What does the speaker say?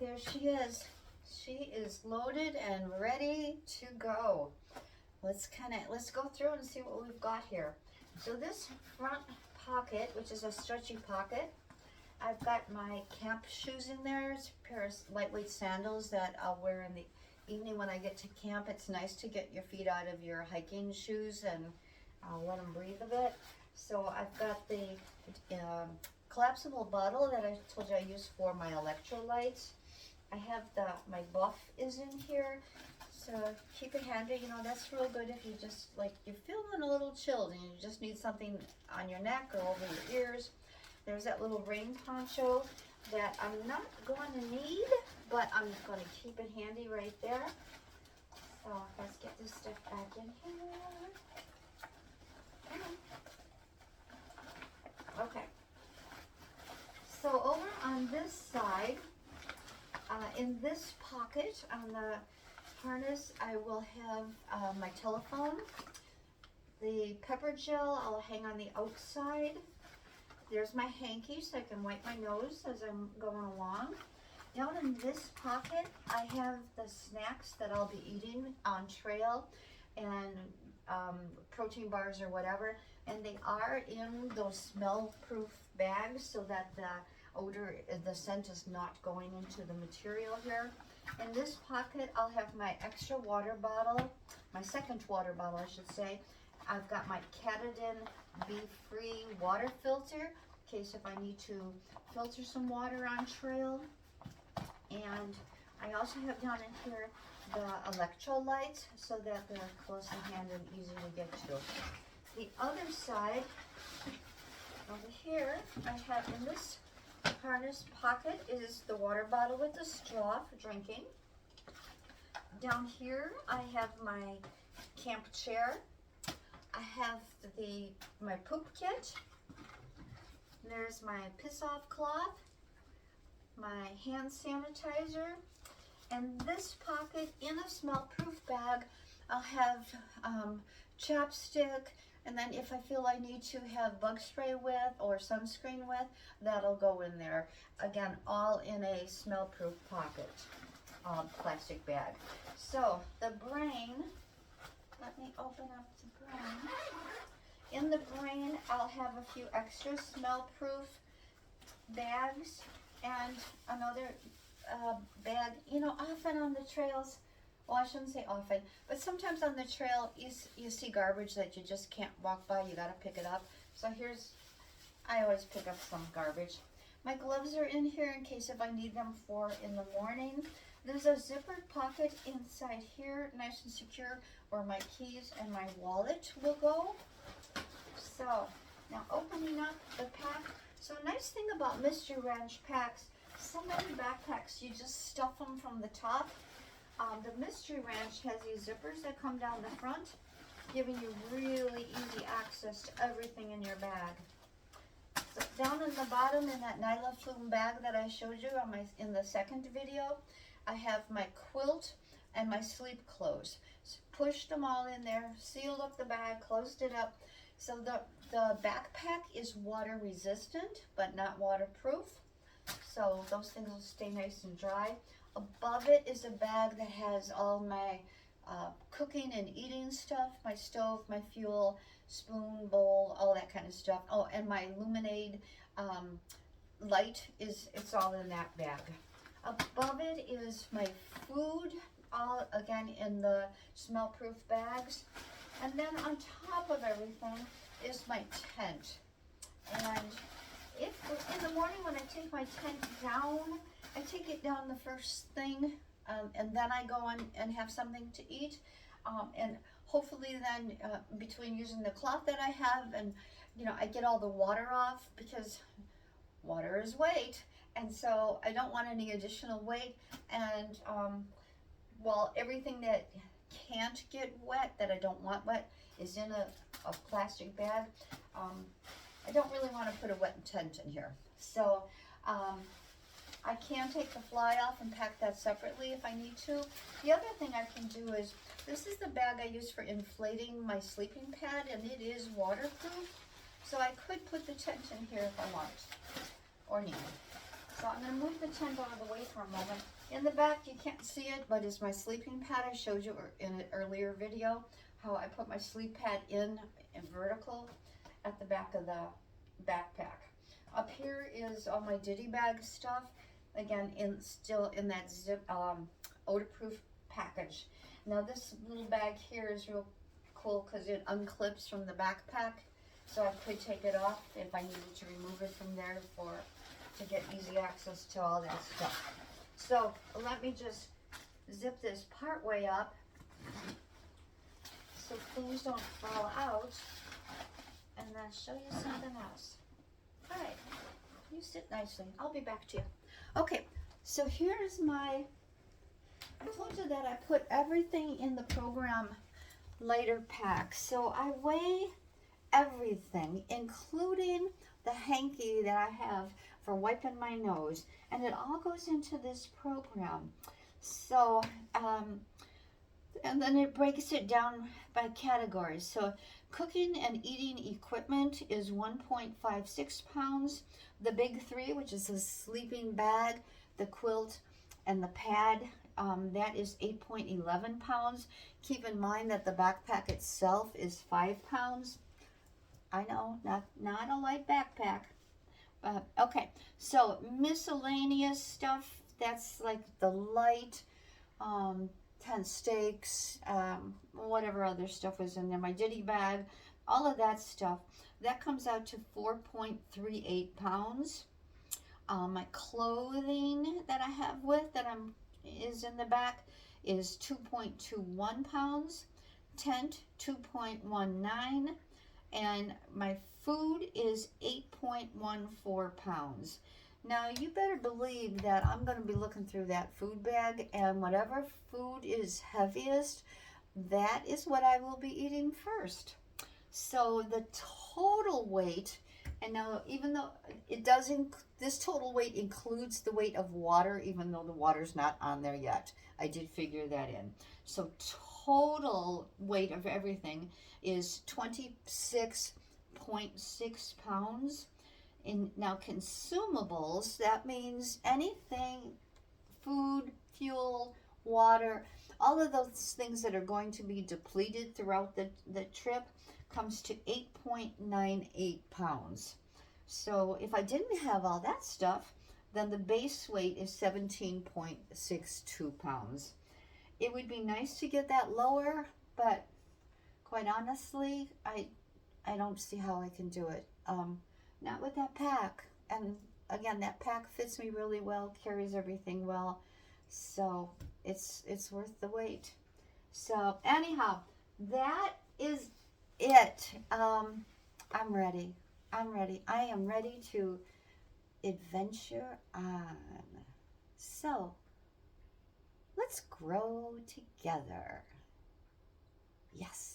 there she is. She is loaded and ready to go. Let's go through and see what we've got here. So this front pocket, which is a stretchy pocket, I've got my camp shoes in there. It's a pair of lightweight sandals that I'll wear in the evening when I get to camp. It's nice to get your feet out of your hiking shoes and let them breathe a bit. So I've got the collapsible bottle that I told you I use for my electrolytes. I have my buff is in here, so keep it handy. You know, that's real good if you just you're feeling a little chilled and you just need something on your neck or over your ears. There's that little rain poncho that I'm not going to need, but I'm going to keep it handy right there. So let's get this stuff back in here. Okay. So over on this side, in this pocket on the harness, I will have my telephone. The pepper gel I'll hang on the outside. There's my hanky so I can wipe my nose as I'm going along. Down in this pocket, I have the snacks that I'll be eating on trail and protein bars or whatever. And they are in those smell-proof bags so that the odor, the scent is not going into the material here. In this pocket, I'll have my extra water bottle, my second water bottle, I should say. I've got my Katadyn Be-Free water filter in case if I need to filter some water on trail. And I also have down in here the electrolytes so that they're close in hand and easy to get to. The other side, over here, I have in this harness pocket is the water bottle with the straw for drinking. Down here, I have my camp chair. I have my poop kit. There's my piss-off cloth, my hand sanitizer, and this pocket in a smell-proof bag, I'll have chapstick, and then if I feel I need to have bug spray with or sunscreen with, that'll go in there. Again, all in a smell-proof pocket, plastic bag. So the brain, let me open up the brain. In the brain, I'll have a few extra smell-proof bags and another bag. You know, often on the trails, well, I shouldn't say often, but sometimes on the trail, you see garbage that you just can't walk by. You got to pick it up. So I always pick up some garbage. My gloves are in here in case if I need them for in the morning. There's a zippered pocket inside here, nice and secure, where my keys and my wallet will go. So, now opening up the pack. So a nice thing about Mystery Ranch packs, so many backpacks, you just stuff them from the top. The Mystery Ranch has these zippers that come down the front, giving you really easy access to everything in your bag. So down in the bottom in that Nyla Flume bag that I showed you in the second video, I have my quilt and my sleep clothes. So pushed them all in there, sealed up the bag, closed it up. So the backpack is water resistant, but not waterproof. So those things will stay nice and dry. Above it is a bag that has all my cooking and eating stuff, my stove, my fuel, spoon, bowl, all that kind of stuff. Oh, and my Luminade light it's all in that bag. Above it is my food, all again in the smell-proof bags. And then on top of everything is my tent. And if in the morning when I take my tent down, I take it down the first thing, and then I go on and have something to eat. And hopefully then between using the cloth that I have and, you know, I get all the water off because water is weight. And so I don't want any additional weight. And well, everything that can't get wet, that I don't want wet, is in a plastic bag. I don't really want to put a wet tent in here. So I can take the fly off and pack that separately if I need to. The other thing I can do is, this is the bag I use for inflating my sleeping pad, and it is waterproof. So I could put the tent in here if I want or need. So I'm going to move the tent out of the way for a moment. In the back, you can't see it, but it's my sleeping pad. I showed you in an earlier video how I put my sleep pad in vertical at the back of the backpack. Up here is all my ditty bag stuff. Again, still in that zip odor-proof package. Now this little bag here is real cool because it unclips from the backpack, so I could take it off if I needed to remove it from there to get easy access to all that stuff. So let me just zip this part way up so things don't fall out, and then show you something else. All right, you sit nicely. I'll be back to you. Okay, so here's I told you that I put everything in the program lighter pack. So I weigh everything, including the hanky that I have for wiping my nose, and it all goes into this program. So, and then it breaks it down by categories. So cooking and eating equipment is 1.56 pounds. The big three, which is the sleeping bag, the quilt, and the pad, that is 8.11 pounds. Keep in mind that the backpack itself is 5 pounds. I know, not a light backpack. Okay, so miscellaneous stuff, that's like the light, tent stakes, whatever other stuff was in there, my ditty bag, all of that stuff, that comes out to 4.38 pounds. My clothing that I have is in the back is 2.21 pounds, tent 2.19, and my food is 8.14 pounds. Now you better believe that I'm going to be looking through that food bag, and whatever food is heaviest, that is what I will be eating first. So the total weight, and now even though this total weight includes the weight of water, even though the water's not on there yet. I did figure that in. So total weight of everything is 26.6 pounds. Now consumables, that means anything, food, fuel, water, all of those things that are going to be depleted throughout the trip comes to 8.98 pounds. So if I didn't have all that stuff, then the base weight is 17.62 pounds. It would be nice to get that lower, but quite honestly, I don't see how I can do it. Not with that pack. And again, that pack fits me really well, carries everything well, so it's worth the wait. So anyhow, that is it. I'm ready. I am ready to adventure on. So let's grow together. Yes.